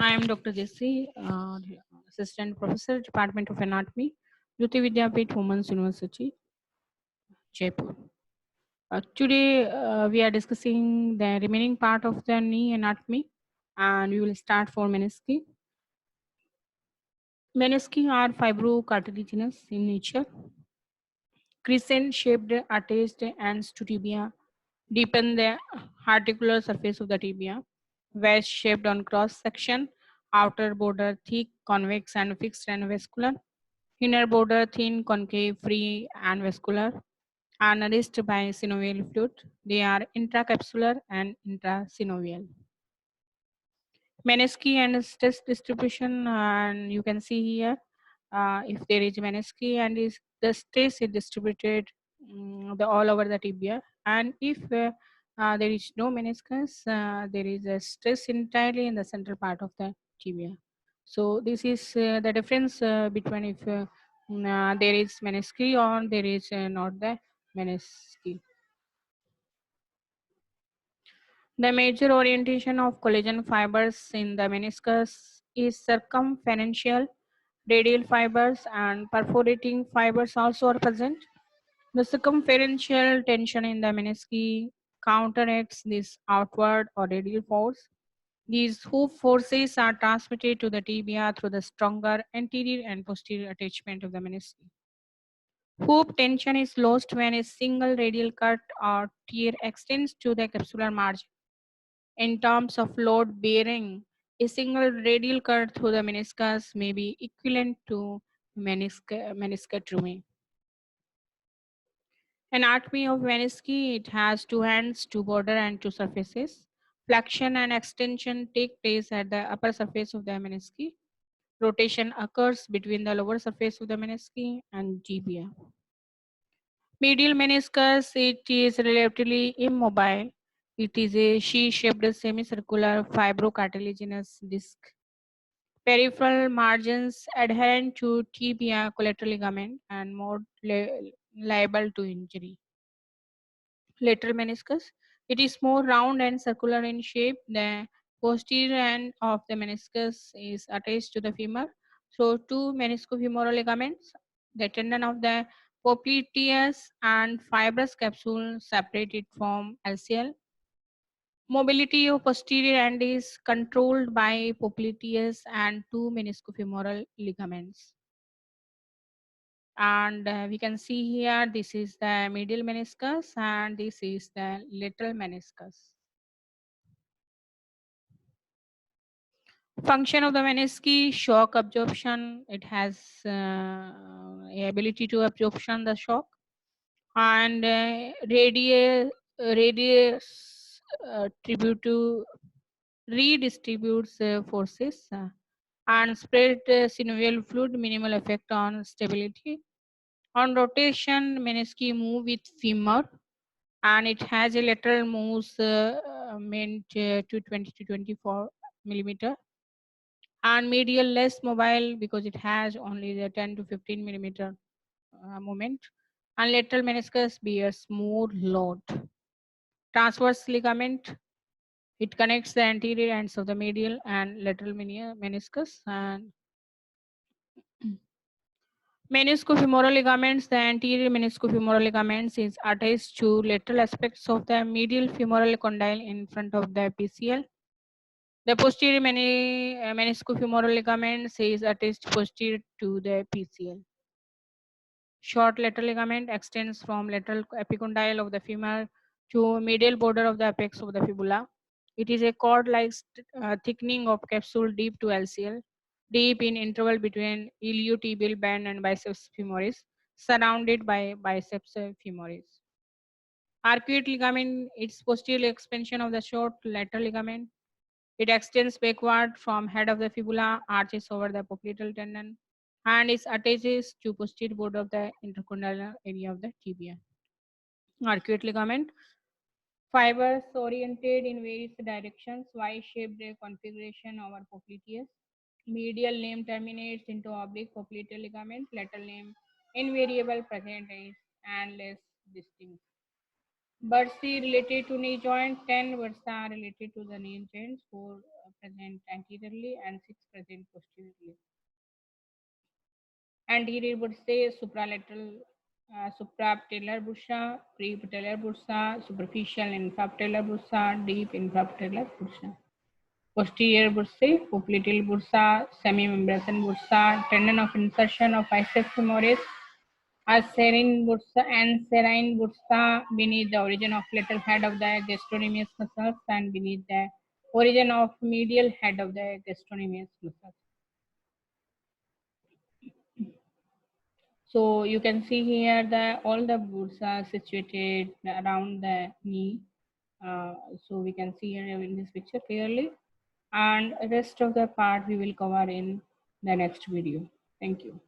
I am Dr. Jesse, Assistant Professor, Department of Anatomy, Jyoti Vidyapeeth Women's University, Jaipur. Today, we are discussing the remaining part of the knee anatomy, and we will start for menisci. Menisci are fibrocartilaginous in nature, crescent-shaped attached ends to tibia, deepen the articular surface of the tibia, wedge shaped on cross section, outer border thick, convex and fixed and vascular, inner border thin, concave, free and vascular, are nourished by synovial fluid. They are intracapsular and intrasynovial. Menisci and stress distribution, and you can see here if there is menisci and is the stress is distributed the all over the tibia, and if there is no meniscus, there is a stress entirely in the central part of the tibia. So this is the difference between if there is menisci or there is not the menisci. The major orientation of collagen fibers in the meniscus is circumferential. Radial fibers and perforating fibers also are present. The circumferential tension in the menisci counteracts this outward or radial force. These hoop forces are transmitted to the tibia through the stronger anterior and posterior attachment of the menisci. Hoop tension is lost when a single radial cut or tear extends to the capsular margin. In terms of load bearing, a single radial cut through the meniscus may be equivalent to meniscectomy. Anatomy of menisci, it has two ends, two border and two surfaces. Flexion and extension take place at the upper surface of the menisci. Rotation occurs between the lower surface of the menisci and tibia. Medial meniscus, it is relatively immobile. It is a she-shaped semicircular fibrocartilaginous disc. Peripheral margins adherent to tibia collateral ligament and more liable to injury. Lateral meniscus, it is more round and circular in shape. The posterior end of the meniscus is attached to the femur. So two meniscofemoral ligaments, the tendon of the popliteus and fibrous capsule separated from LCL. Mobility of posterior end is controlled by popliteus and two meniscofemoral ligaments. And we can see here this is the medial meniscus and this is the lateral meniscus. Function of the menisci, shock absorption. It has ability to absorption the shock, and radius tribute to redistributes forces and spread synovial fluid, minimal effect on stability. On rotation, menisci move with femur, and it has a lateral moves meant to 20 to 24 millimeter, and medial less mobile because it has only the 10 to 15 millimeter moment, and lateral meniscus bears more load. Transverse ligament, it connects the anterior ends of the medial and lateral meniscus, and meniscofemoral ligaments, the anterior meniscofemoral ligaments is attached to lateral aspects of the medial femoral condyle in front of the PCL. The posterior meniscofemoral ligaments is attached posterior to the PCL. Short lateral ligament extends from lateral epicondyle of the femur to medial border of the apex of the fibula. It is a cord-like thickening of capsule deep to LCL, deep in interval between iliotibial band and biceps femoris, surrounded by biceps femoris. Arcuate ligament, its posterior expansion of the short lateral ligament. It extends backward from head of the fibula, arches over the popliteal tendon, and is attaches to posterior border of the intercondylar area of the tibia. Arcuate ligament, fibers oriented in various directions, Y-shaped configuration over popliteus. Medial limb terminates into oblique popliteal ligament. Lateral limb invariable, present is and less distinct. Bursae related to knee joint, 10 bursa related to the knee joints, 4 present anteriorly and 6 present posteriorly. Anterior bursae, supralateral, suprapatellar bursa, prepatellar bursa, superficial infrapatellar bursa, deep infrapatellar bursa. Posterior bursae, popliteal bursa, semimembrane bursa, tendon of insertion of biceps femoris, a serine bursa beneath the origin of lateral head of the gastrocnemius muscles and beneath the origin of medial head of the gastrocnemius muscles. So you can see here that all the bursa are situated around the knee. So we can see here in this picture clearly, and rest of the part we will cover in the next video. Thank you.